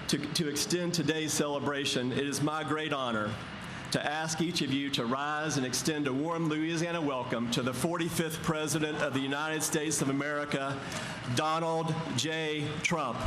to extend today's celebration, it is my great honor to ask each of you to rise and extend a warm Louisiana welcome to the 45th President of the United States of America, Donald J. Trump.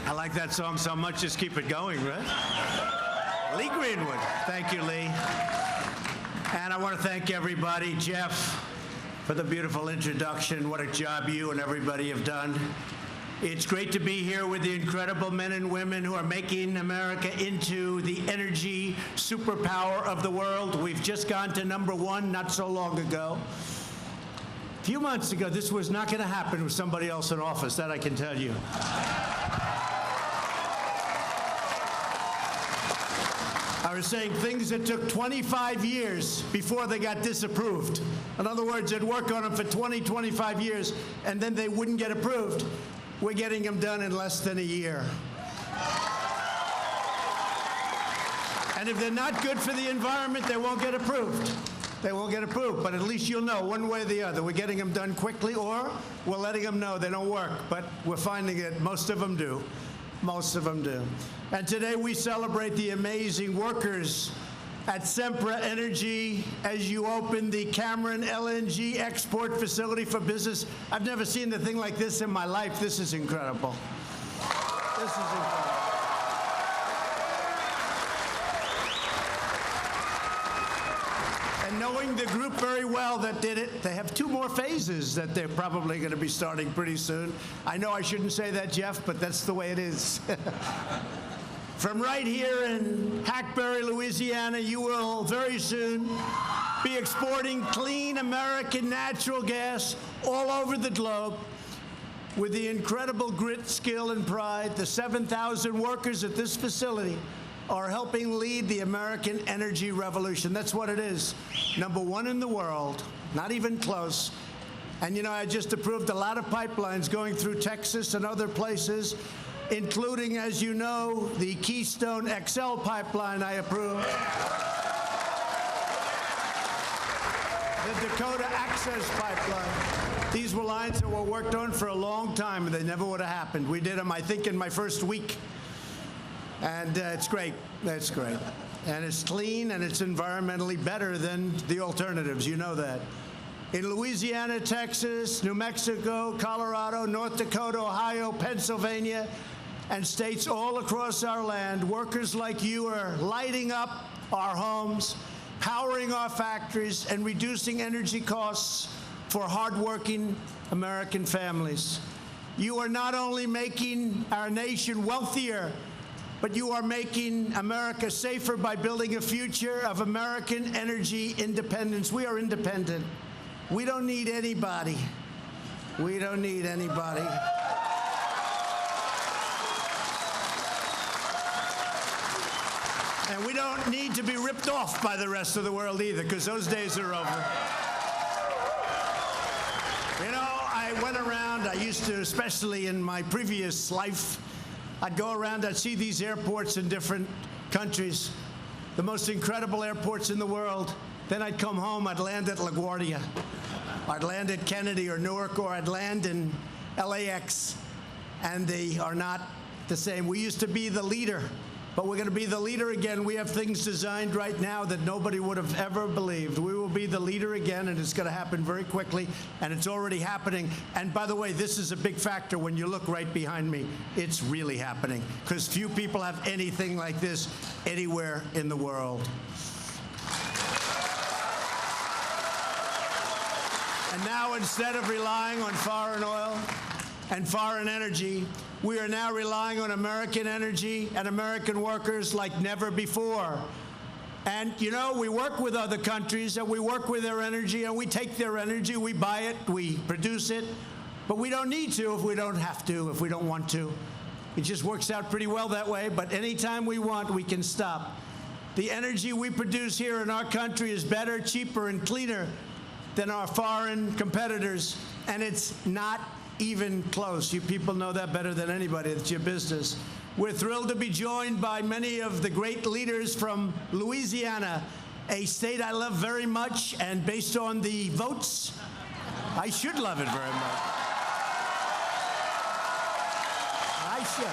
I like that song so much, just keep it going, right? Lee Greenwood. Thank you, Lee. And I want to thank everybody. Jeff, for the beautiful introduction. What a job you and everybody have done. It's great to be here with the incredible men and women who are making America into the energy superpower of the world. We've just gone to #1 not so long ago. A few months ago, this was not going to happen with somebody else in office, that I can tell you. I was saying things that took 25 years before they got disapproved. In other words, they'd work on them for 20, 25 years, and then they wouldn't get approved. We're getting them done in less than a year. And if they're not good for the environment, they won't get approved. They won't get approved, but at least you'll know one way or the other. We're getting them done quickly, or we're letting them know they don't work, but we're finding that most of them do. Most of them do. And today we celebrate the amazing workers at Sempra Energy as you open the Cameron LNG export facility for business. I've never seen a thing like this in my life. This is incredible. This is incredible. And knowing the group very well that did it, they have 2 more phases that they're probably going to be starting pretty soon. I know I shouldn't say that, Jeff, but that's the way it is. From right here in Hackberry, Louisiana, you will very soon be exporting clean American natural gas all over the globe. With the incredible grit, skill, and pride, the 7,000 workers at this facility are helping lead the American energy revolution. That's what it is. #1 in the world, not even close. And you know, I just approved a lot of pipelines going through Texas and other places, including, as you know, the Keystone XL pipeline I approved. The Dakota Access Pipeline. These were lines that were worked on for a long time, and they never would have happened. We did them, I think, in my first week. And it's great. It's great. And it's clean, and it's environmentally better than the alternatives. You know that. In Louisiana, Texas, New Mexico, Colorado, North Dakota, Ohio, Pennsylvania, and states all across our land, workers like you are lighting up our homes, powering our factories, and reducing energy costs for hardworking American families. You are not only making our nation wealthier, but you are making America safer by building a future of American energy independence. We are independent. We don't need anybody. We don't need anybody. And we don't need to be ripped off by the rest of the world either, because those days are over. You know, I went around, I used to, especially in my previous life, I'd go around, I'd see these airports in different countries, the most incredible airports in the world. Then I'd come home, I'd land at LaGuardia. I'd land at Kennedy or Newark, or I'd land in LAX, and they are not the same. We used to be the leader but we're going to be the leader again. We have things designed right now that nobody would have ever believed. We will be the leader again, and it's going to happen very quickly, and it's already happening. And by the way, this is a big factor when you look right behind me. It's really happening, because few people have anything like this anywhere in the world. And now, instead of relying on foreign oil and foreign energy, we are now relying on American energy and American workers like never before. And, you know, we work with other countries, and we work with their energy, and we take their energy, we buy it, we produce it, but we don't need to if we don't have to, if we don't want to. It just works out pretty well that way, but anytime we want, we can stop. The energy we produce here in our country is better, cheaper, and cleaner than our foreign competitors, and it's not even close. You people know that better than anybody. It's your business. We're thrilled to be joined by many of the great leaders from Louisiana, a state I love very much, and based on the votes, I should love it very much. I should.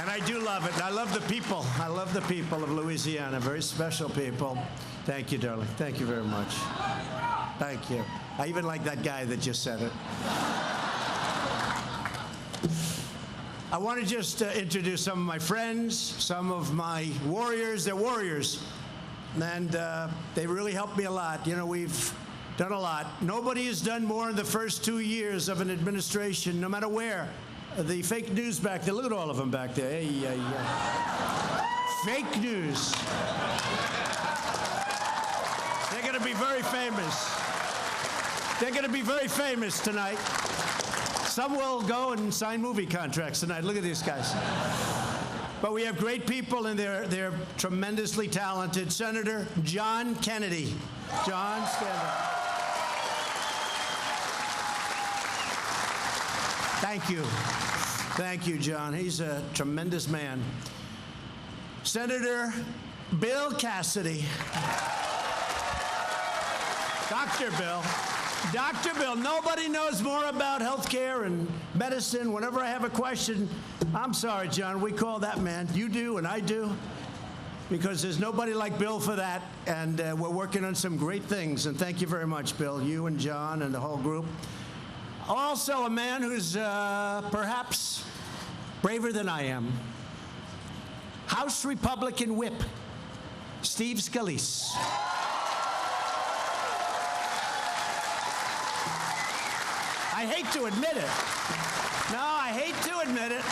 And I do love it. And I love the people. I love the people of Louisiana. Very special people. Thank you, darling. Thank you very much. Thank you. I even like that guy that just said it. I want to just introduce some of my friends, some of my warriors. They're warriors. And they really helped me a lot. You know, we've done a lot. Nobody has done more in the first 2 years of an administration, no matter where. The fake news back there. Look at all of them back there. Hey, fake news. They're going to be very famous. They're going to be very famous tonight. Some will go and sign movie contracts tonight. Look at these guys. But we have great people, and they're tremendously talented. Senator John Kennedy. John, stand up. Thank you. Thank you, John. He's a tremendous man. Senator Bill Cassidy. Dr. Bill. Dr. Bill. Nobody knows more about health care and medicine. Whenever I have a question, I'm sorry, John, we call that man. You do, and I do, because there's nobody like Bill for that, and we're working on some great things. And thank you very much, Bill, you and John and the whole group. Also, a man who's perhaps braver than I am. House Republican Whip, Steve Scalise. I hate to admit it. No, I hate to admit it.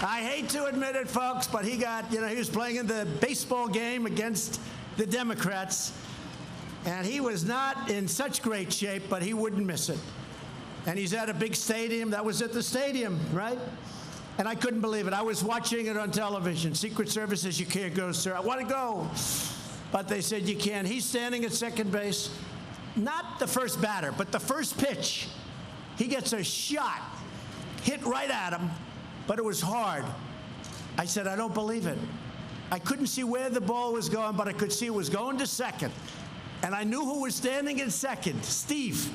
I hate to admit it, folks, but he got, you know, he was playing in the baseball game against the Democrats, and he was not in such great shape, but he wouldn't miss it. And he's at a big stadium. That was at the stadium, right? And I couldn't believe it. I was watching it on television. Secret Service says, you can't go, sir. I want to go. But they said, you can. He's standing at second base. Not the first batter, but the first pitch. He gets a shot, hit right at him, but it was hard. I said, I don't believe it. I couldn't see where the ball was going, but I could see it was going to second. And I knew who was standing in second, Steve.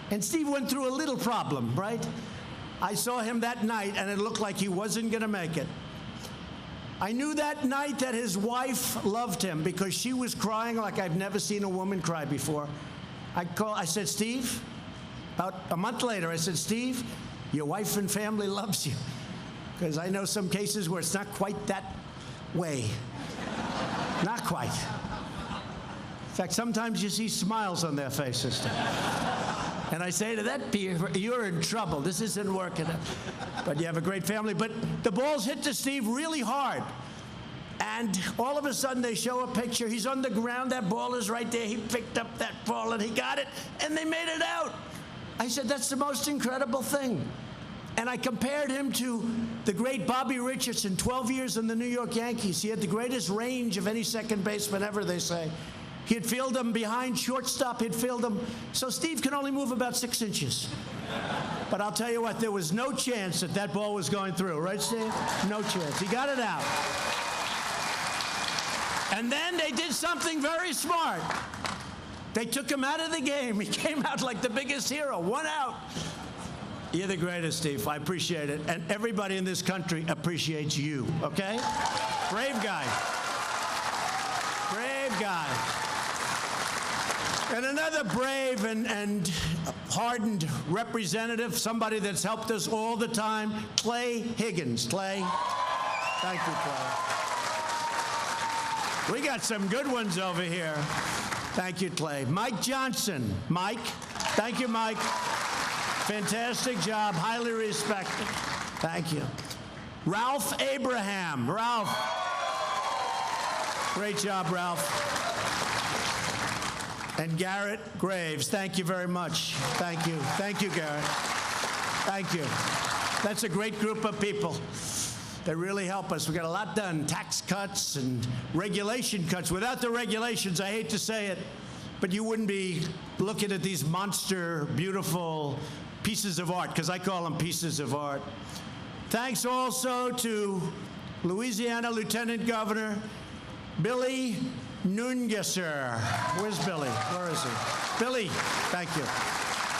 And Steve went through a little problem, right? I saw him that night, and it looked like he wasn't going to make it. I knew that night that his wife loved him because she was crying like I've never seen a woman cry before. I said, Steve, about a month later, I said, Steve, your wife and family loves you. Because I know some cases where it's not quite that way. Not quite. In fact, sometimes you see smiles on their faces. And I say to that peer, you're in trouble. This isn't working. But you have a great family. But the balls hit to Steve really hard. And all of a sudden, they show a picture. He's on the ground. That ball is right there. He picked up that ball, and he got it, and they made it out. I said, that's the most incredible thing. And I compared him to the great Bobby Richardson, 12 years in the New York Yankees. He had the greatest range of any second baseman ever, they say. He'd field them behind shortstop. He'd field them. So Steve can only move about 6 inches. But I'll tell you what, there was no chance that that ball was going through. Right, Steve? No chance. He got it out. And then they did something very smart. They took him out of the game. He came out like the biggest hero. 1 out. You're the greatest, Steve. I appreciate it. And everybody in this country appreciates you, okay? Brave guy. Brave guy. And another brave and hardened representative, somebody that's helped us all the time, Clay Higgins. Clay, thank you, Clay. We got some good ones over here. Thank you, Clay. Mike Johnson. Mike, thank you, Mike. Fantastic job, highly respected. Thank you. Ralph Abraham. Ralph. Great job, Ralph. And Garrett Graves, thank you very much. Thank you. Thank you, Garrett. Thank you. That's a great group of people. They really help us. We got a lot done, tax cuts and regulation cuts. Without the regulations, I hate to say it, but you wouldn't be looking at these monster, beautiful pieces of art, because I call them pieces of art. Thanks also to Louisiana Lieutenant Governor Billy Nungesser. Where's Billy? Where is he? Billy, thank you.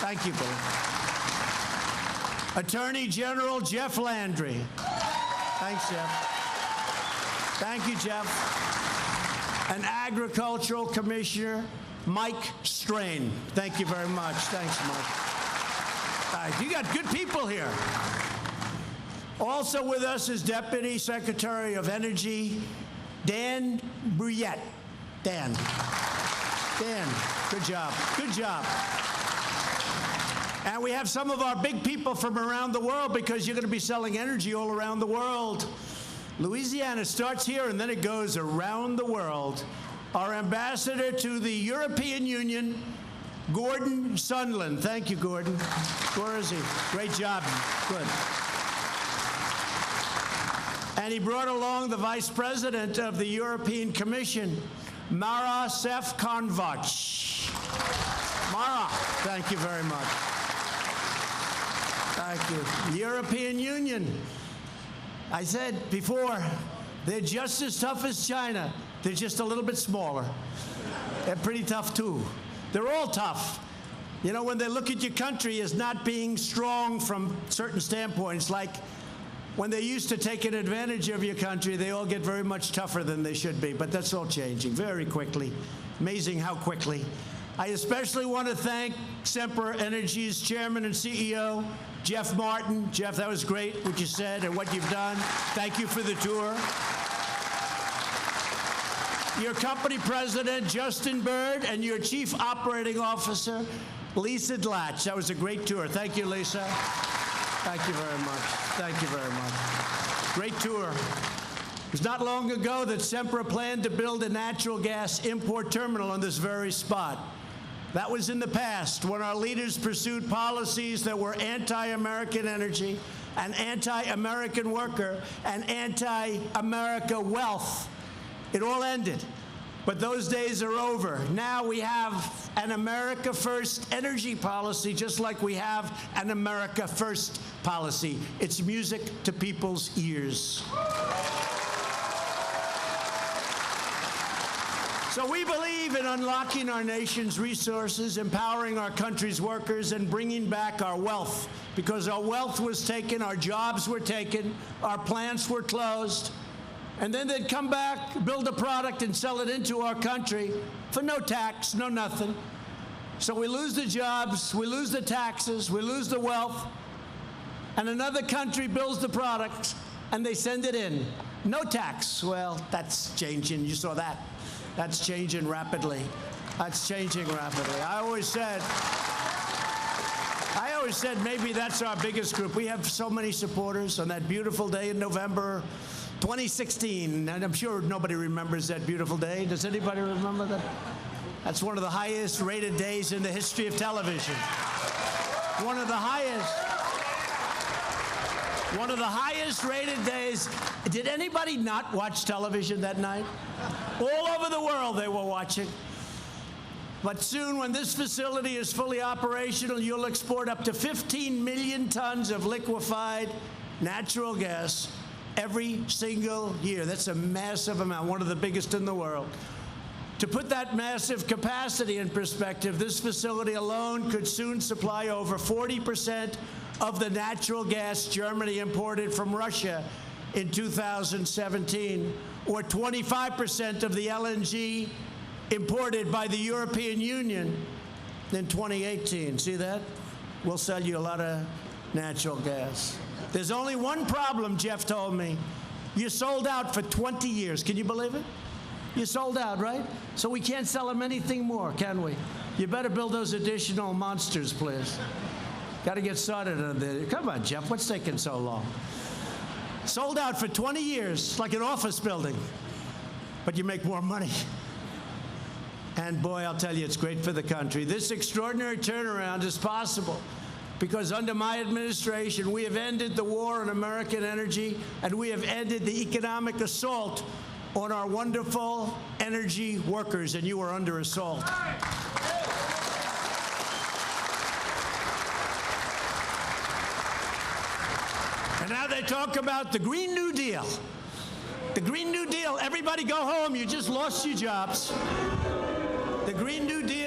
Thank you, Billy. Attorney General Jeff Landry. Thanks, Jeff. Thank you, Jeff. And Agricultural Commissioner Mike Strain. Thank you very much. Thanks, Mike. You got good people here. Also with us is Deputy Secretary of Energy Dan Bruyette. Dan, good job. Good job. And we have some of our big people from around the world, because you're going to be selling energy all around the world. Louisiana starts here and then it goes around the world. Our ambassador to the European Union, Gordon Sunland. Thank you, Gordon. Where is he? Great job. Good. And he brought along the Vice President of the European Commission, Mara Sefcovic. Mara, thank you very much. Thank you. European Union. I said before, they're just as tough as China. They're just a little bit smaller. They're pretty tough, too. They're all tough. You know, when they look at your country as not being strong from certain standpoints, like when they're used to taking advantage of your country, they all get very much tougher than they should be. But that's all changing very quickly. Amazing how quickly. I especially want to thank Sempra Energy's Chairman and CEO, Jeff Martin. Jeff, that was great what you said and what you've done. Thank you for the tour. Your company president, Justin Bird, and your chief operating officer, Lisa Dlatch. That was a great tour. Thank you, Lisa. Thank you very much. Thank you very much. Great tour. It was not long ago that Sempra planned to build a natural gas import terminal on this very spot. That was in the past, when our leaders pursued policies that were anti-American energy, and anti-American worker, and anti-America wealth. It all ended. But those days are over. Now we have an America First energy policy, just like we have an America First policy. It's music to people's ears. So we believe in unlocking our nation's resources, empowering our country's workers, and bringing back our wealth. Because our wealth was taken, our jobs were taken, our plants were closed. And then they'd come back, build a product, and sell it into our country for no tax, no nothing. So we lose the jobs, we lose the taxes, we lose the wealth, and another country builds the product, and they send it in. No tax. Well, that's changing. You saw that. That's changing rapidly. That's changing rapidly. I always said maybe that's our biggest group. We have so many supporters on that beautiful day in November 2016, and I'm sure nobody remembers that beautiful day. Does anybody remember that? That's one of the highest rated days in the history of television. One of the highest rated days. Did anybody not watch television that night? All over the world they were watching. But soon, when this facility is fully operational, you'll export up to 15 million tons of liquefied natural gas every single year. That's a massive amount, one of the biggest in the world. To put that massive capacity in perspective, this facility alone could soon supply over 40% of the natural gas Germany imported from Russia in 2017, or 25% of the LNG imported by the European Union in 2018. See that? We'll sell you a lot of natural gas. There's only one problem, Jeff told me. You sold out for 20 years. Can you believe it? You sold out, right? So we can't sell them anything more, can we? You better build those additional monsters, please. Got to get started on this. Come on, Jeff, what's taking so long? Sold out for 20 years, like an office building. But you make more money. And boy, I'll tell you, it's great for the country. This extraordinary turnaround is possible because under my administration, we have ended the war on American energy, and we have ended the economic assault on our wonderful energy workers, and you are under assault. And now they talk about the Green New Deal. The Green New Deal, everybody go home, you just lost your jobs. The Green New Deal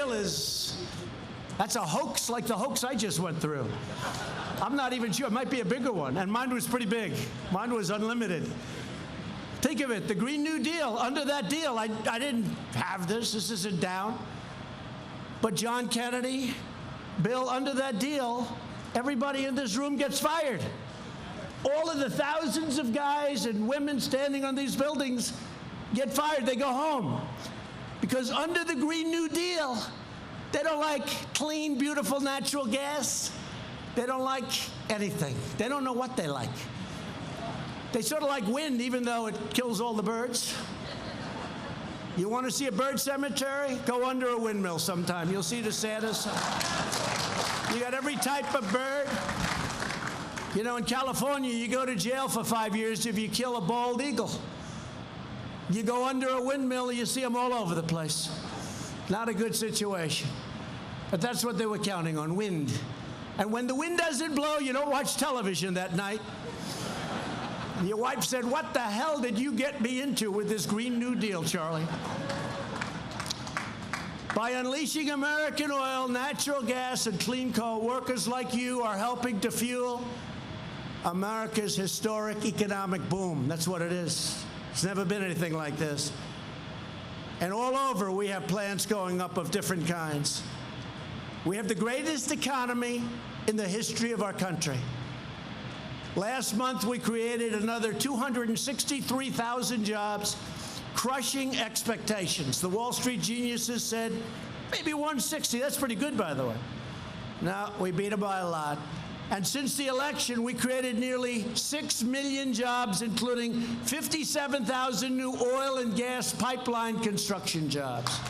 that's a hoax like the hoax I just went through. I'm not even sure, it might be a bigger one, and mine was pretty big. Mine was unlimited. Think of it, the Green New Deal, under that deal, I didn't have this isn't down. But John Kennedy, Bill, under that deal, everybody in this room gets fired. All of the thousands of guys and women standing on these buildings get fired, they go home. Because under the Green New Deal, they don't like clean, beautiful natural gas. They don't like anything. They don't know what they like. They sort of like wind, even though it kills all the birds. You want to see a bird cemetery? Go under a windmill sometime. You'll see the saddest. You got every type of bird. You know, in California, you go to jail for 5 years if you kill a bald eagle. You go under a windmill, you see them all over the place. Not a good situation. But that's what they were counting on, wind. And when the wind doesn't blow, you don't watch television that night. Your wife said, "What the hell did you get me into with this Green New Deal, Charlie?" By unleashing American oil, natural gas, and clean coal, workers like you are helping to fuel America's historic economic boom. That's what it is. It's never been anything like this. And all over, we have plants going up of different kinds. We have the greatest economy in the history of our country. Last month, we created another 263,000 jobs, crushing expectations. The Wall Street geniuses said, maybe 160. That's pretty good, by the way. No, we beat them by a lot. And since the election, we created nearly 6 million jobs, including 57,000 new oil and gas pipeline construction jobs.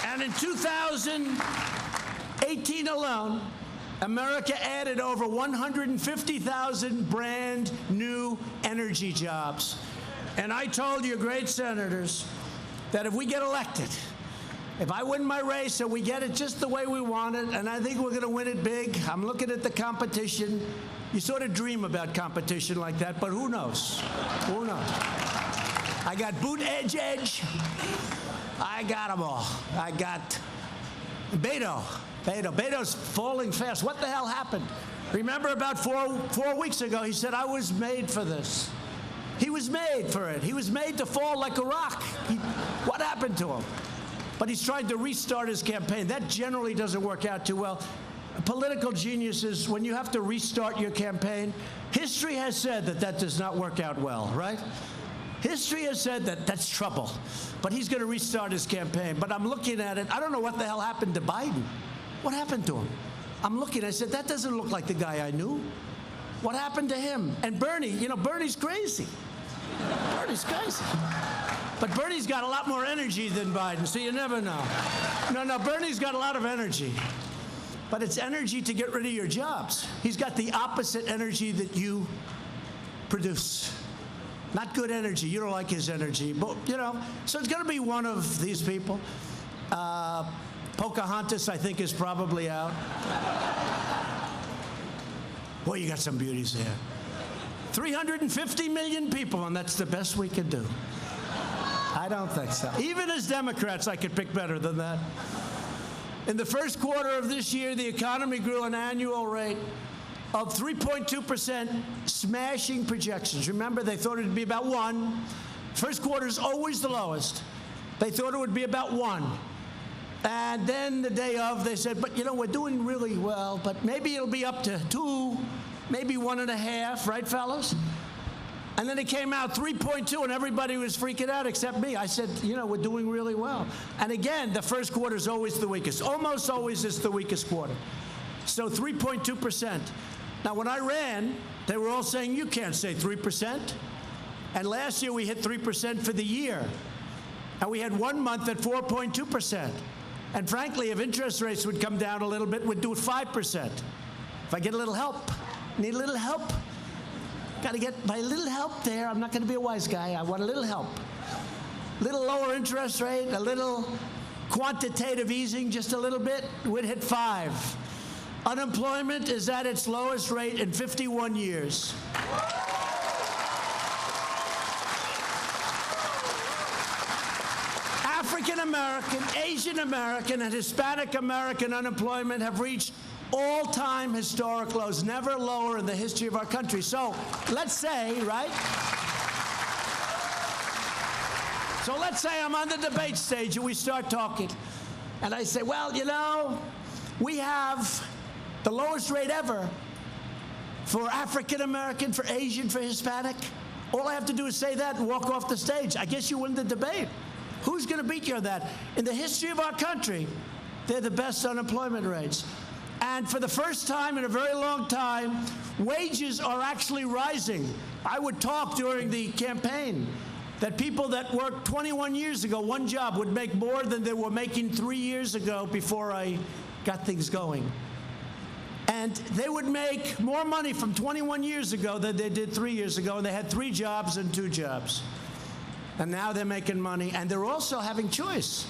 And in 2018 alone, America added over 150,000 brand new energy jobs. And I told you, great senators, that if we get elected, if I win my race and we get it just the way we want it, and I think we're going to win it big, I'm looking at the competition. You sort of dream about competition like that, but who knows? Who knows? I got Boot Edge. I got them all. I got Beto. Beto's falling fast. What the hell happened? Remember about four weeks ago, he said, I was made for this. He was made for it. He was made to fall like a rock. What happened to him? But he's trying to restart his campaign. That generally doesn't work out too well. Political geniuses, when you have to restart your campaign, history has said that that does not work out well, right? History has said that that's trouble. But he's going to restart his campaign. But I'm looking at it. I don't know what the hell happened to Biden. What happened to him? I'm looking. I said, that doesn't look like the guy I knew. What happened to him? And Bernie, you know, Bernie's crazy. Bernie's crazy. But Bernie's got a lot more energy than Biden, so you never know. No, Bernie's got a lot of energy. But it's energy to get rid of your jobs. He's got the opposite energy that you produce. Not good energy. You don't like his energy. But, you know, so it's going to be one of these people. Pocahontas, I think, is probably out. Boy, you got some beauties there. 350 million people, and that's the best we could do. I don't think so. Even as Democrats, I could pick better than that. In the first quarter of this year, the economy grew an annual rate of 3.2%, smashing projections. Remember, they thought it would be about 1. First quarter is always the lowest. They thought it would be about 1. And then the day of, they said, but, you know, we're doing really well, but maybe it'll be up to 2, maybe 1.5, right, fellas? And then it came out 3.2, and everybody was freaking out except me. I said, you know, we're doing really well. And again, the first quarter is always the weakest. Almost always it's the weakest quarter. So 3.2%. Now, when I ran, they were all saying, you can't say 3%. And last year, we hit 3% for the year. And we had 1 month at 4.2%. And frankly, if interest rates would come down a little bit, we'd do it 5%. If I get a little help, need a little help, got to get my little help there. I'm not going to be a wise guy. I want a little help. A little lower interest rate, a little quantitative easing, just a little bit, we'd hit 5. Unemployment is at its lowest rate in 51 years. African American, Asian American, and Hispanic American unemployment have reached all-time historic lows, never lower in the history of our country. So let's say, right? So let's say I'm on the debate stage and we start talking. And I say, well, you know, we have the lowest rate ever for African American, for Asian, for Hispanic. All I have to do is say that and walk off the stage. I guess you win the debate. Who's going to beat you on that? In the history of our country, they're the best unemployment rates. And for the first time in a very long time, wages are actually rising. I would talk during the campaign that people that worked 21 years ago, one job, would make more than they were making 3 years ago before I got things going. And they would make more money from 21 years ago than they did 3 years ago, and they had 3 jobs and 2 jobs. And now they're making money, and they're also having choice.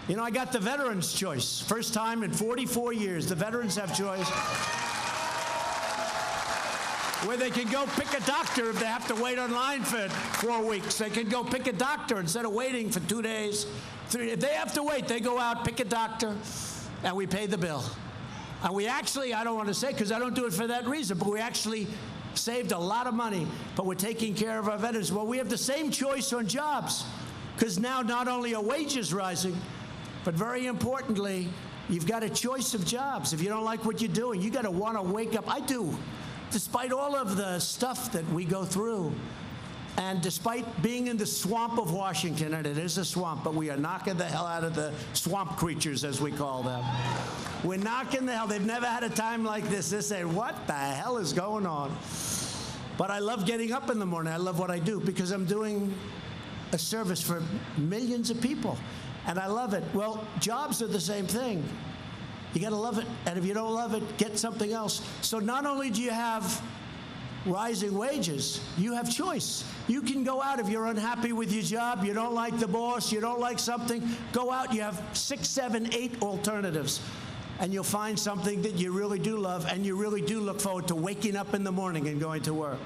You know, I got the veterans' choice. First time in 44 years, the veterans have choice. Where they can go pick a doctor if they have to wait online for 4 weeks. They can go pick a doctor instead of waiting for 2 days. 3. If they have to wait, they go out, pick a doctor, and we pay the bill. And we actually, I don't want to say because I don't do it for that reason, but we actually saved a lot of money, but we're taking care of our veterans. Well, we have the same choice on jobs because now not only are wages rising, but very importantly, you've got a choice of jobs. If you don't like what you're doing, you got to want to wake up. I do. Despite all of the stuff that we go through, and despite being in the swamp of Washington, and it is a swamp, but we are knocking the hell out of the swamp creatures, as we call them. We're knocking the hell. They've never had a time like this. They say, what the hell is going on? But I love getting up in the morning. I love what I do because I'm doing a service for millions of people, and I love it. Well, jobs are the same thing. You got to love it, and if you don't love it, get something else. So not only do you have rising wages, you have choice. You can go out if you're unhappy with your job, you don't like the boss, you don't like something, go out. You have 6, 7, 8 alternatives, and you'll find something that you really do love, and you really do look forward to waking up in the morning and going to work.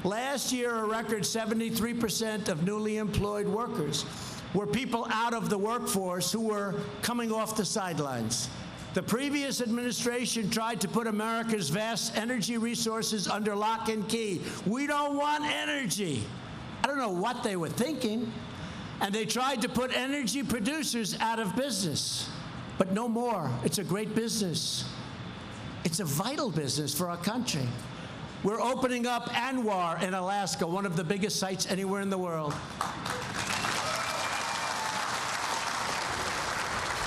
Last year, a record 73% of newly employed workers were people out of the workforce who were coming off the sidelines. The previous administration tried to put America's vast energy resources under lock and key. We don't want energy. I don't know what they were thinking. And they tried to put energy producers out of business. But no more. It's a great business. It's a vital business for our country. We're opening up Anwar in Alaska, one of the biggest sites anywhere in the world.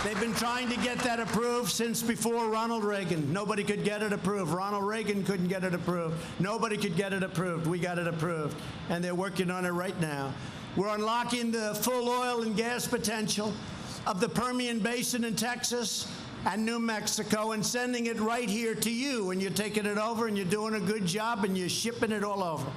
They've been trying to get that approved since before Ronald Reagan. Nobody could get it approved. Ronald Reagan couldn't get it approved. Nobody could get it approved. We got it approved. And they're working on it right now. We're unlocking the full oil and gas potential of the Permian Basin in Texas and New Mexico and sending it right here to you. And you're taking it over and you're doing a good job and you're shipping it all over.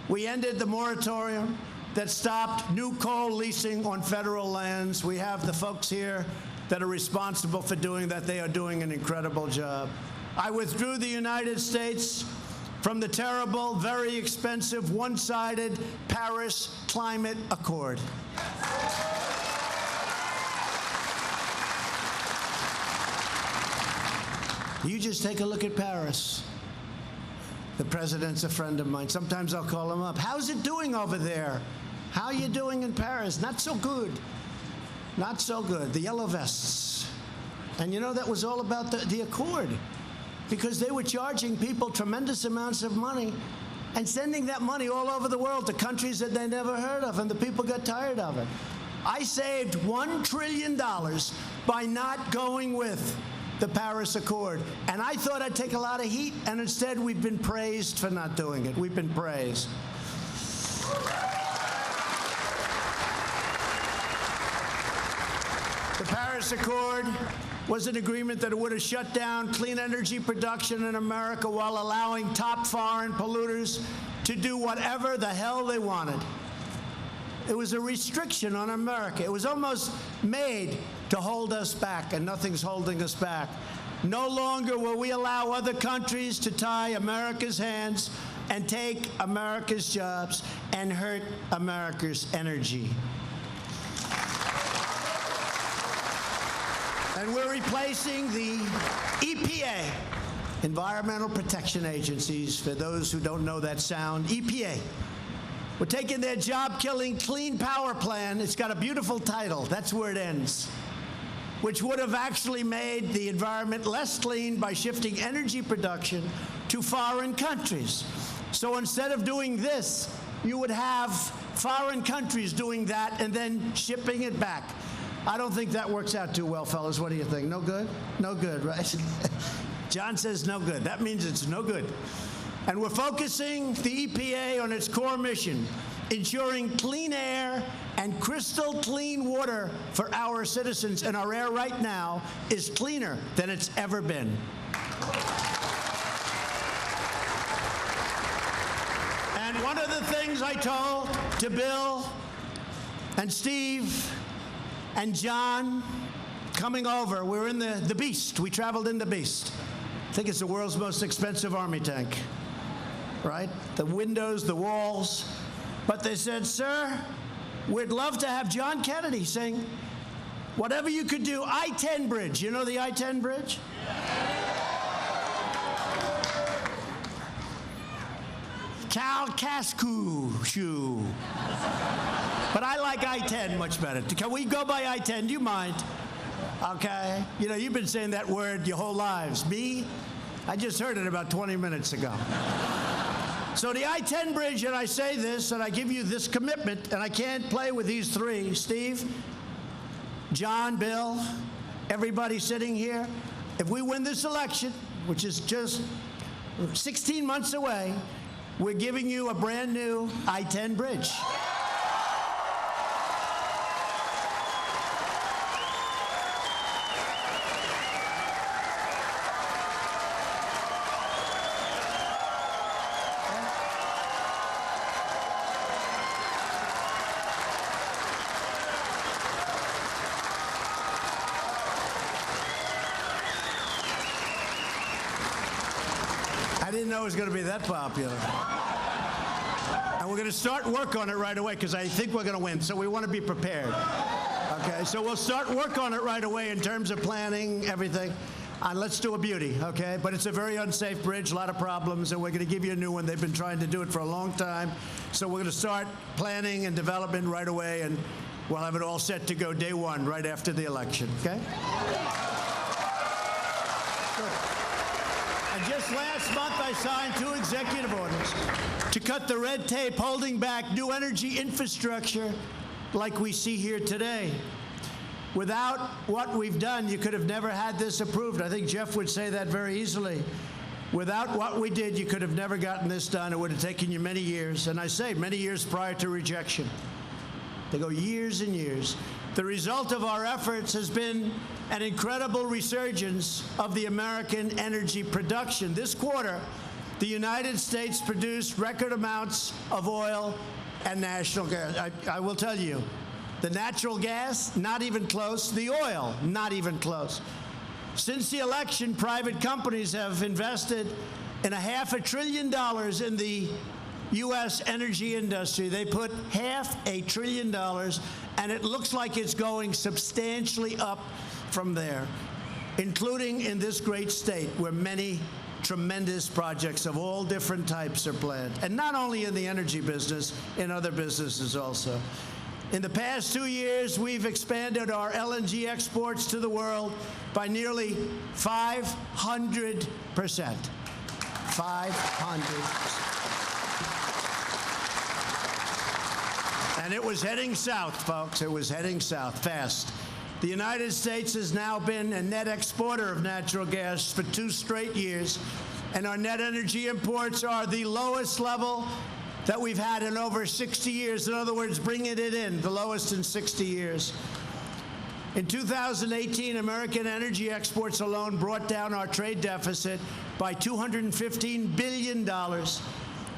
We ended the moratorium that stopped new coal leasing on federal lands. We have the folks here that are responsible for doing that. They are doing an incredible job. I withdrew the United States from the terrible, very expensive, one-sided Paris Climate Accord. You just take a look at Paris. The president's a friend of mine. Sometimes I'll call him up. How's it doing over there? How are you doing in Paris? Not so good. Not so good. The yellow vests. And you know, that was all about the Accord, because they were charging people tremendous amounts of money and sending that money all over the world to countries that they never heard of, and the people got tired of it. I saved $1 trillion by not going with the Paris Accord. And I thought I'd take a lot of heat, and instead we've been praised for not doing it. We've been praised. The Paris Accord was an agreement that would have shut down clean energy production in America while allowing top foreign polluters to do whatever the hell they wanted. It was a restriction on America. It was almost made to hold us back, and nothing's holding us back. No longer will we allow other countries to tie America's hands and take America's jobs and hurt America's energy. And we're replacing the EPA, Environmental Protection Agencies, for those who don't know that sound, EPA. We're taking their job-killing Clean Power Plan. It's got a beautiful title. That's where it ends, which would have actually made the environment less clean by shifting energy production to foreign countries. So instead of doing this, you would have foreign countries doing that and then shipping it back. I don't think that works out too well, fellas. What do you think? No good? No good, right? John says no good. That means it's no good. And we're focusing the EPA on its core mission, ensuring clean air and crystal clean water for our citizens. And our air right now is cleaner than it's ever been. And one of the things I told to Bill and Steve and John coming over, we're in the Beast. We traveled in the Beast. I think it's the world's most expensive army tank, right? The windows, the walls. But they said, sir, we'd love to have John Kennedy saying, whatever you could do, I-10 bridge. You know the I-10 bridge? Cal Cascu shoe. But I like I-10 much better. Can we go by I-10? Do you mind? Okay. You know, you've been saying that word your whole lives. Me? I just heard it about 20 minutes ago. So the I-10 bridge, and I say this, and I give you this commitment, and I can't play with these three. Steve, John, Bill, everybody sitting here. If we win this election, which is just 16 months away, we're giving you a brand new I-10 bridge. I didn't know it was going to be that popular. And we're going to start work on it right away because I think we're going to win, so we want to be prepared. Okay, so we'll start work on it right away in terms of planning, everything. And let's do a beauty, okay? But it's a very unsafe bridge, a lot of problems, and we're going to give you a new one. They've been trying to do it for a long time. So we're going to start planning and development right away, and we'll have it all set to go day one, right after the election, okay? And just last month, I signed 2 executive orders to cut the red tape holding back new energy infrastructure like we see here today. Without what we've done, you could have never had this approved. I think Jeff would say that very easily. Without what we did, you could have never gotten this done. It would have taken you many years, and I say many years prior to rejection. They go years and years. The result of our efforts has been an incredible resurgence of the American energy production. This quarter, the United States produced record amounts of oil and natural gas. I will tell you, the natural gas, not even close. The oil, not even close. Since the election, private companies have invested in $500 billion in the U.S. energy industry. They put $500 billion, and it looks like it's going substantially up from there. including in this great state where many tremendous projects of all different types are planned. And not only in the energy business, in other businesses also. In the past 2 years, we've expanded our LNG exports to the world by nearly 500%. 500%. And it was heading south, folks. It was heading south fast. The United States has now been a net exporter of natural gas for 2 straight years, and our net energy imports are the lowest level that we've had in over 60 years. In other words, bringing it in, the lowest in 60 years. In 2018, American energy exports alone brought down our trade deficit by $215 billion.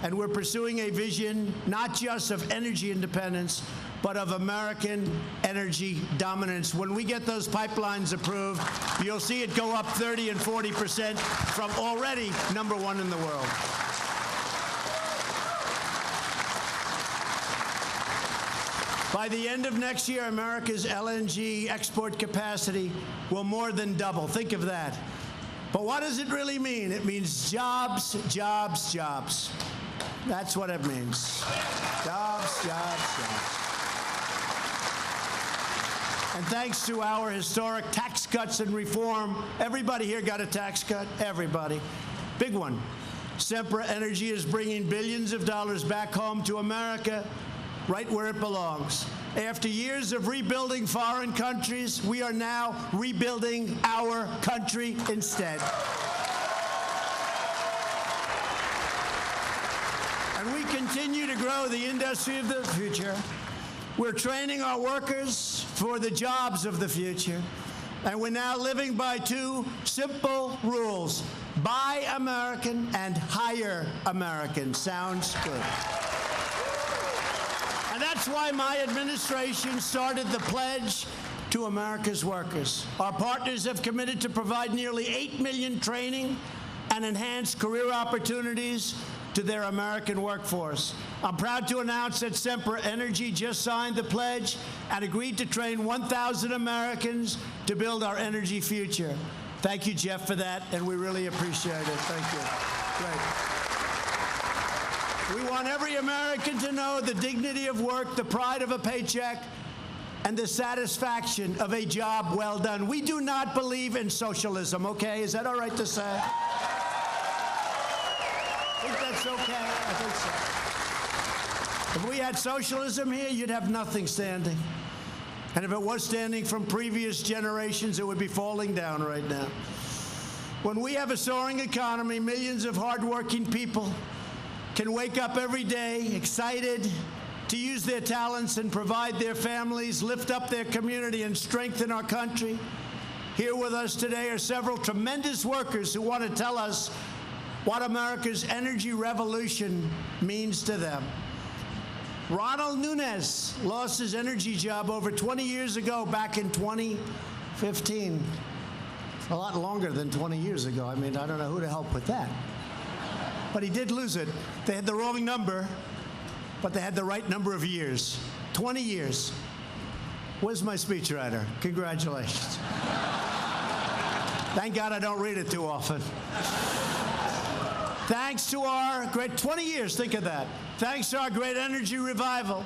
And we're pursuing a vision not just of energy independence, but of American energy dominance. When we get those pipelines approved, you'll see it go up 30 and 40% from already #1 in the world. By the end of next year, America's LNG export capacity will more than double. Think of that. But what does it really mean? It means jobs, jobs, jobs. That's what it means. Jobs, jobs, jobs. And thanks to our historic tax cuts and reform, everybody here got a tax cut? Everybody. Big one. Sempra Energy is bringing billions of dollars back home to America, right where it belongs. After years of rebuilding foreign countries, we are now rebuilding our country instead. And we continue to grow the industry of the future. We're training our workers for the jobs of the future. And we're now living by 2 simple rules: buy American and hire American. Sounds good. And that's why my administration started the pledge to America's workers. Our partners have committed to provide nearly 8 million training and enhanced career opportunities to their American workforce. I'm proud to announce that Sempra Energy just signed the pledge and agreed to train 1,000 Americans to build our energy future. Thank you, Jeff, for that, and we really appreciate it. Thank you. Great. We want every American to know the dignity of work, the pride of a paycheck, and the satisfaction of a job well done. We do not believe in socialism, okay? Is that all right to say? I think that's okay. I think so. If we had socialism here, you'd have nothing standing. And if it was standing from previous generations, it would be falling down right now. When we have a soaring economy, millions of hardworking people can wake up every day excited to use their talents and provide their families, lift up their community, and strengthen our country. Here with us today are several tremendous workers who want to tell us what America's energy revolution means to them. Ronald Nunes lost his energy job over 20 years ago, back in 2015. A lot longer than 20 years ago. I mean, I don't know who to help with that. But he did lose it. They had the wrong number, but they had the right number of years. 20 years. Where's my speechwriter? Congratulations. Thank God I don't read it too often. Thanks to our great 20 years, think of that. Thanks to our great energy revival.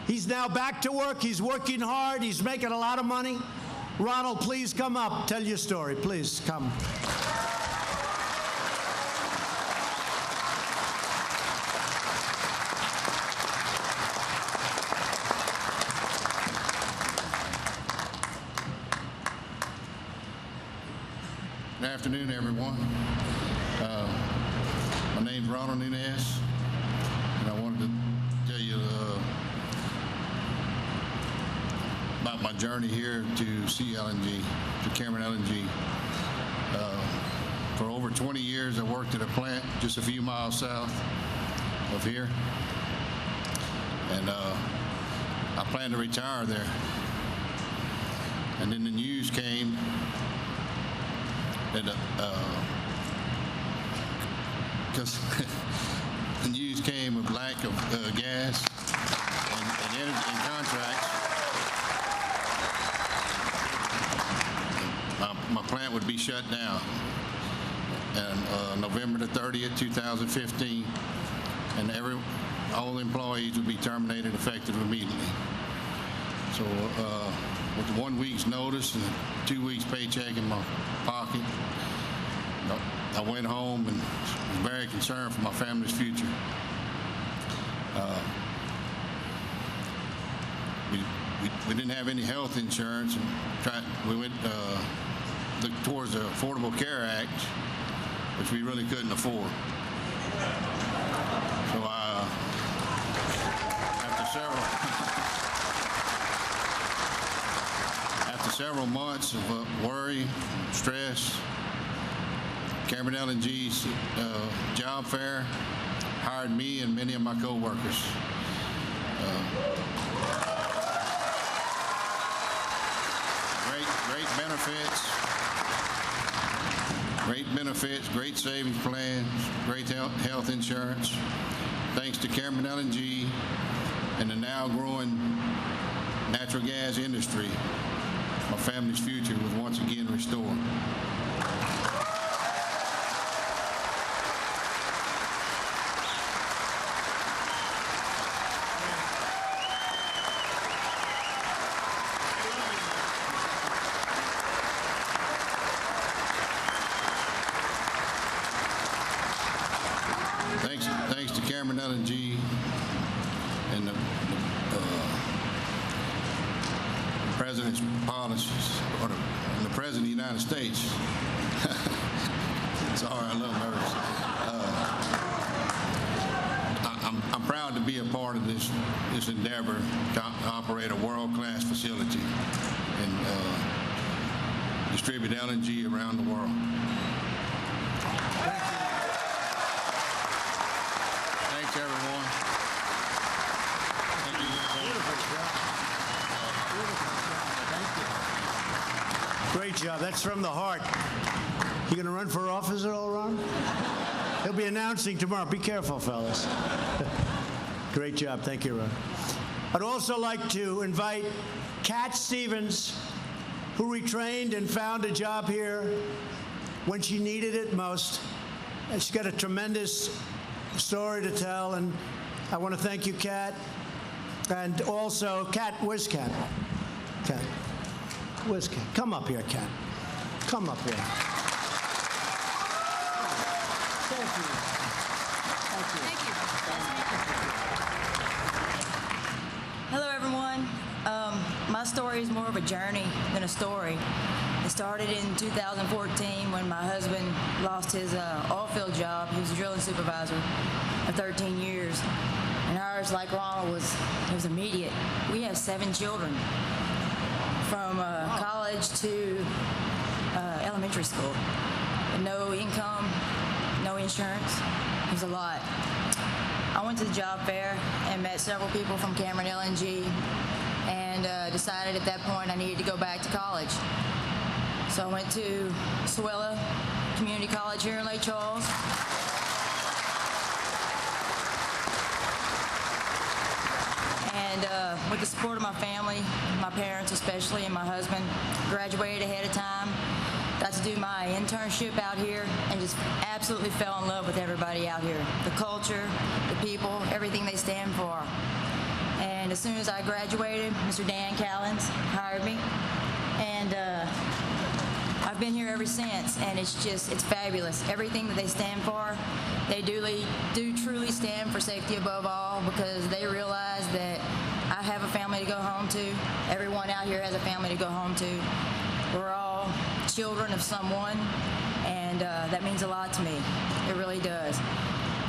He's now back to work. He's working hard. He's making a lot of money. Ronald, please come up. Tell your story. Please come. Good afternoon, everyone. My name's Ronald Nunes, and I wanted to tell you about my journey here to CLNG, to Cameron LNG. For over 20 years, I worked at a plant just a few miles south of here, and I plan to retire there. And then the news came that because the news came of lack of gas and energy and contracts. my plant would be shut down. And November the 30th, 2015, and all employees would be terminated effective immediately. So with 1 week's notice and 2 weeks paycheck in my pocket, I went home and was very concerned for my family's future. We didn't have any health insurance, and we went looked towards the Affordable Care Act, which we really couldn't afford. So after several months of worry, stress, Cameron L&G's job fair hired me and many of my co-workers. Great benefits, great savings plans, great health insurance. Thanks to Cameron L&G and the now growing natural gas industry, my family's future was once again restored. Thanks to Cameron L&G and the President's policies, and the President of the United States. Sorry, I'm a little nervous. I'm proud to be a part of this endeavor to operate a world-class facility and distribute LNG around the world. Thanks, everyone. Thank you. Great job. That's from the heart. You going to run for office at all, Ron? He'll be announcing tomorrow. Be careful, fellas. Great job. Thank you, Ron. I'd also like to invite Cat Stevens, who retrained and found a job here when she needed it most. And she's got a tremendous story to tell, and I want to thank you, Cat. And also, Cat, where's Cat? Cat. Where's Cat? Come up here, Cat. Come up here. Thank you. Thank you. Hello, everyone. My story is more of a journey than a story. It started in 2014 when my husband lost his oil-field job. He was a drilling supervisor for 13 years. And ours, like Ronald, was immediate. We have 7 children, from college to elementary school. No income, no insurance. It was a lot. I went to the job fair and met several people from Cameron L&G and decided at that point I needed to go back to college. So I went to Swella Community College here in Lake Charles. And with the support of my family, my parents especially, and my husband, graduated ahead of time. Got to do my internship out here and just absolutely fell in love with everybody out here. The culture, the people, everything they stand for. And as soon as I graduated, Mr. Dan Callens hired me. And I've been here ever since, and it's fabulous. Everything that they stand for, they do truly stand for safety above all, because they realize that I have a family to go home to. Everyone out here has a family to go home to. We're all children of someone, and that means a lot to me. It really does.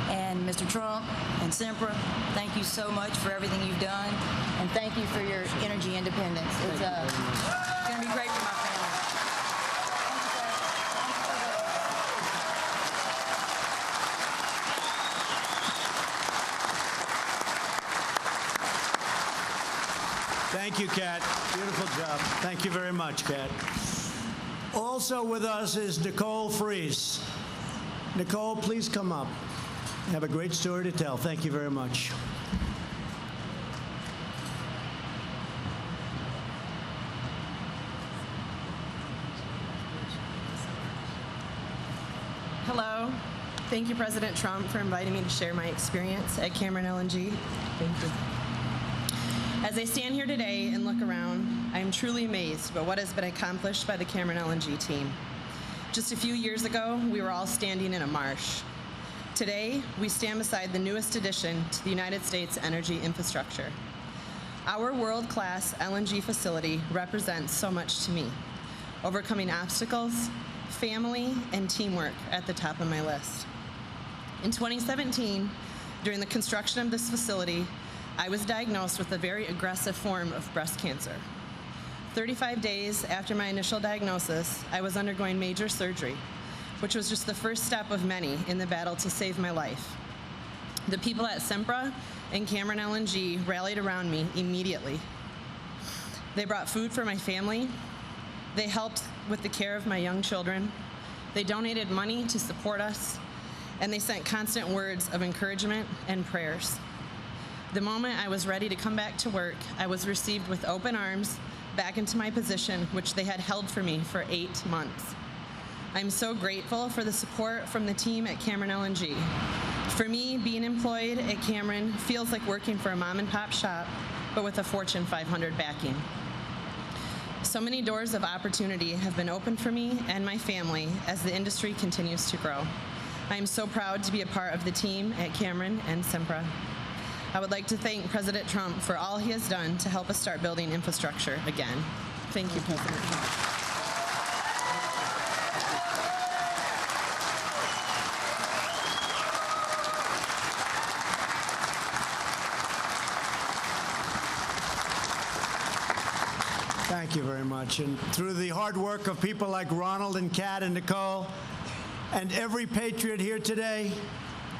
And Mr. Trump and Sempra, thank you so much for everything you've done, and thank you for your energy independence. It's going to be great for my family. Thank you, Kat. Beautiful job. Thank you very much, Kat. Also with us is Nicole Fries. Nicole, please come up. You have a great story to tell. Thank you very much. Hello. Thank you, President Trump, for inviting me to share my experience at Cameron LNG. Thank you. As I stand here today and look around, I am truly amazed by what has been accomplished by the Cameron LNG team. Just a few years ago, we were all standing in a marsh. Today, we stand beside the newest addition to the United States energy infrastructure. Our world-class LNG facility represents so much to me, overcoming obstacles, family, and teamwork at the top of my list. In 2017, during the construction of this facility, I was diagnosed with a very aggressive form of breast cancer. 35 days after my initial diagnosis, I was undergoing major surgery, which was just the first step of many in the battle to save my life. The people at Sempra and Cameron LNG rallied around me immediately. They brought food for my family. They helped with the care of my young children. They donated money to support us, and they sent constant words of encouragement and prayers. The moment I was ready to come back to work, I was received with open arms back into my position, which they had held for me for 8 months. I'm so grateful for the support from the team at Cameron LNG. For me, being employed at Cameron feels like working for a mom-and-pop shop, but with a Fortune 500 backing. So many doors of opportunity have been opened for me and my family as the industry continues to grow. I am so proud to be a part of the team at Cameron and Sempra. I would like to thank President Trump for all he has done to help us start building infrastructure again. Thank you, President Trump. Thank you very much. And through the hard work of people like Ronald and Kat and Nicole and every patriot here today,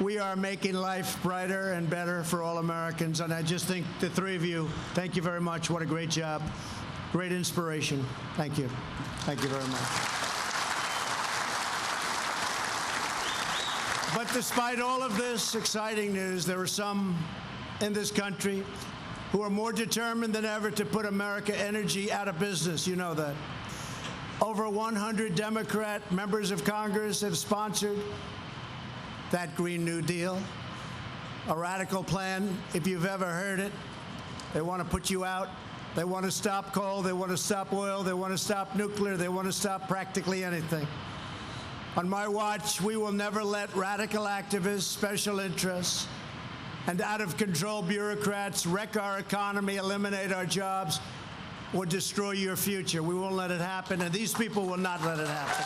we are making life brighter and better for all Americans. And I just think the three of you, thank you very much. What a great job. Great inspiration. Thank you. Thank you very much. But despite all of this exciting news, there are some in this country who are more determined than ever to put America Energy out of business. You know that. Over 100 Democrat members of Congress have sponsored that Green New Deal, a radical plan, if you've ever heard it. They want to put you out. They want to stop coal. They want to stop oil. They want to stop nuclear. They want to stop practically anything. On my watch, we will never let radical activists, special interests, and out-of-control bureaucrats wreck our economy, eliminate our jobs, or destroy your future. We won't let it happen, and these people will not let it happen.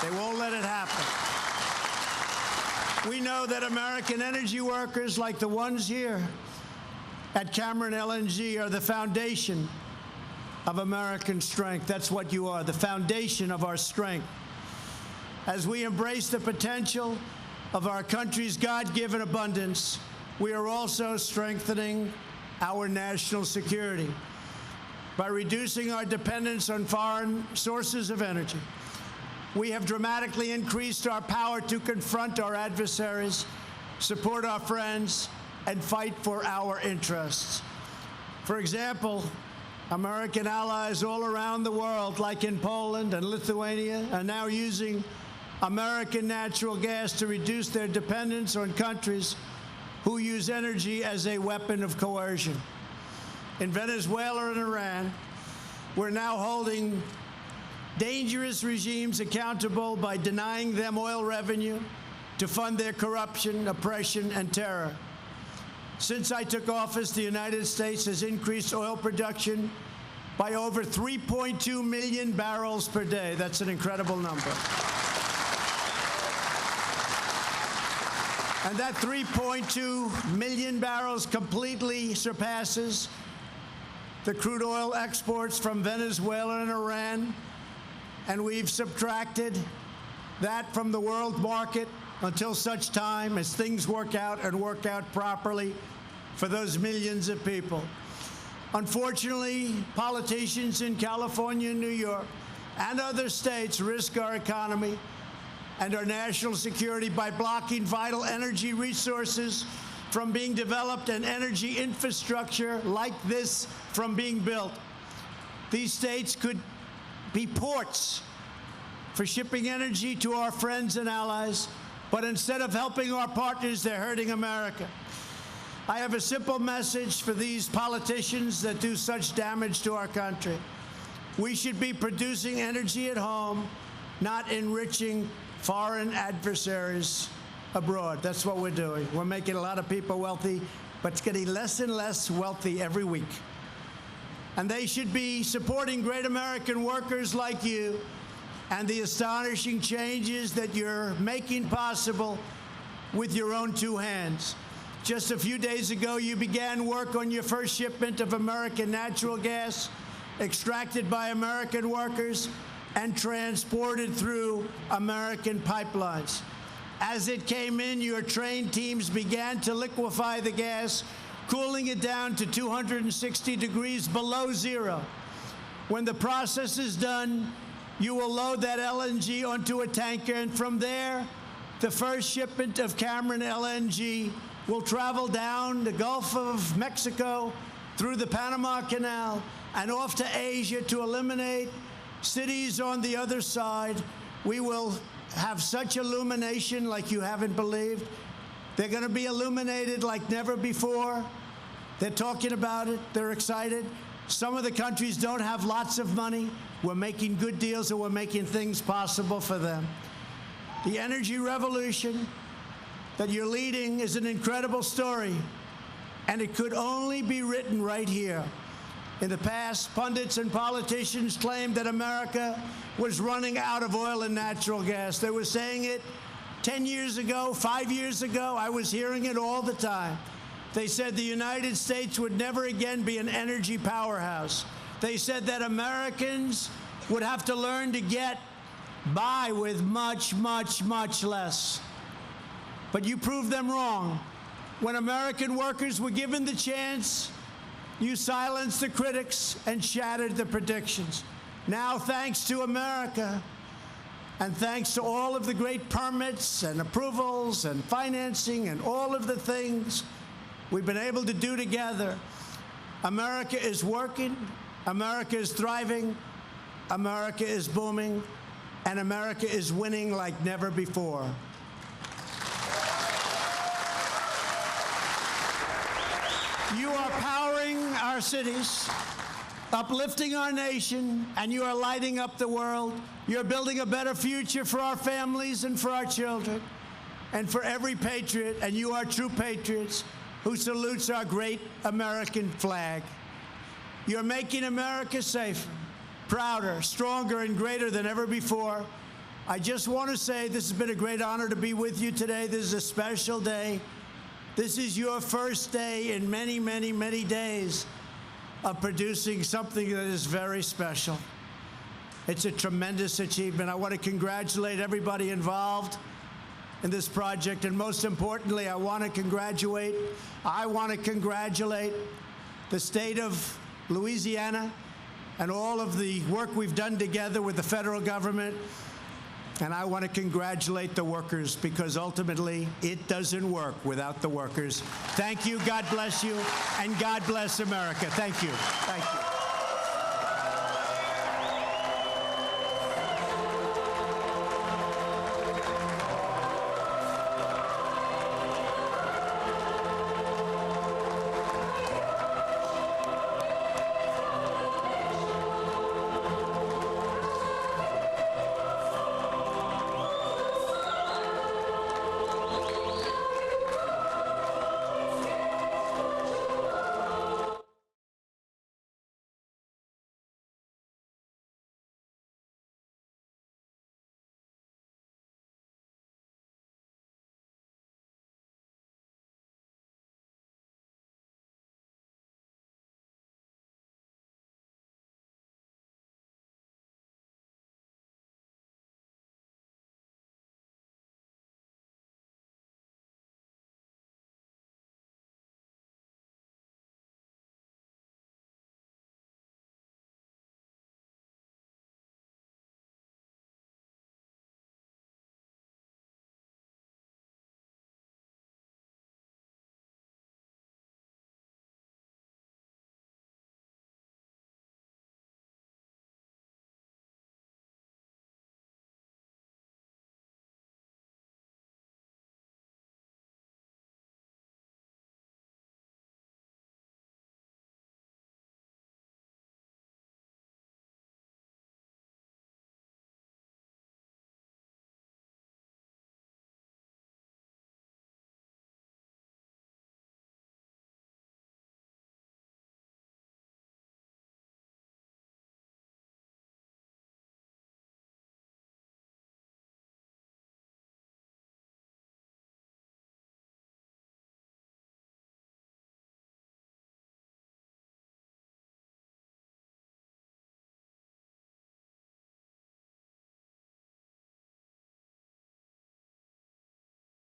They won't let it happen. We know that American energy workers like the ones here at Cameron LNG are the foundation of American strength. That's what you are, the foundation of our strength. As we embrace the potential of our country's God-given abundance, we are also strengthening our national security by reducing our dependence on foreign sources of energy. We have dramatically increased our power to confront our adversaries, support our friends, and fight for our interests. For example, American allies all around the world, like in Poland and Lithuania, are now using American natural gas to reduce their dependence on countries who use energy as a weapon of coercion. In Venezuela and Iran, we're now holding dangerous regimes accountable by denying them oil revenue to fund their corruption, oppression, and terror. Since I took office, the United States has increased oil production by over 3.2 million barrels per day. That's an incredible number. And that 3.2 million barrels completely surpasses the crude oil exports from Venezuela and Iran. And we've subtracted that from the world market until such time as things work out and work out properly for those millions of people. Unfortunately, politicians in California and New York and other states risk our economy and our national security by blocking vital energy resources from being developed and energy infrastructure like this from being built. These states could be ports for shipping energy to our friends and allies, but instead of helping our partners, they're hurting America. I have a simple message for these politicians that do such damage to our country. We should be producing energy at home, not enriching foreign adversaries abroad. That's what we're doing. We're making a lot of people wealthy, but it's getting less and less wealthy every week. And they should be supporting great American workers like you and the astonishing changes that you're making possible with your own two hands. Just a few days ago, you began work on your first shipment of American natural gas, extracted by American workers and transported through American pipelines. As it came in, your trained teams began to liquefy the gas, cooling it down to 260 degrees below zero. When the process is done, you will load that LNG onto a tanker, and from there, the first shipment of Cameron LNG will travel down the Gulf of Mexico, through the Panama Canal, and off to Asia to eliminate cities on the other side. We will have such illumination like you haven't believed. They're going to be illuminated like never before. They're talking about it. They're excited. Some of the countries don't have lots of money. We're making good deals, and we're making things possible for them. The energy revolution that you're leading is an incredible story, and it could only be written right here. In the past, pundits and politicians claimed that America was running out of oil and natural gas. They were saying it 10 years ago, 5 years ago. I was hearing it all the time. They said the United States would never again be an energy powerhouse. They said that Americans would have to learn to get by with much, much, much less. But you proved them wrong. When American workers were given the chance, you silenced the critics and shattered the predictions. Now, thanks to America, and thanks to all of the great permits and approvals and financing and all of the things we've been able to do together, America is working, America is thriving, America is booming, and America is winning like never before. You are powering our cities, uplifting our nation, and you are lighting up the world. You're building a better future for our families and for our children and for every patriot, and you are true patriots who salutes our great American flag. You're making America safer, prouder, stronger, and greater than ever before. I just want to say this has been a great honor to be with you today. This is a special day. This is your first day in many, many, many days of producing something that is very special. It's a tremendous achievement. I want to congratulate everybody involved in this project, and most importantly, I want to congratulate the state of Louisiana and all of the work we've done together with the federal government. And I want to congratulate the workers, because ultimately it doesn't work without the workers. Thank you, God bless you, and God bless America. Thank you. Thank you.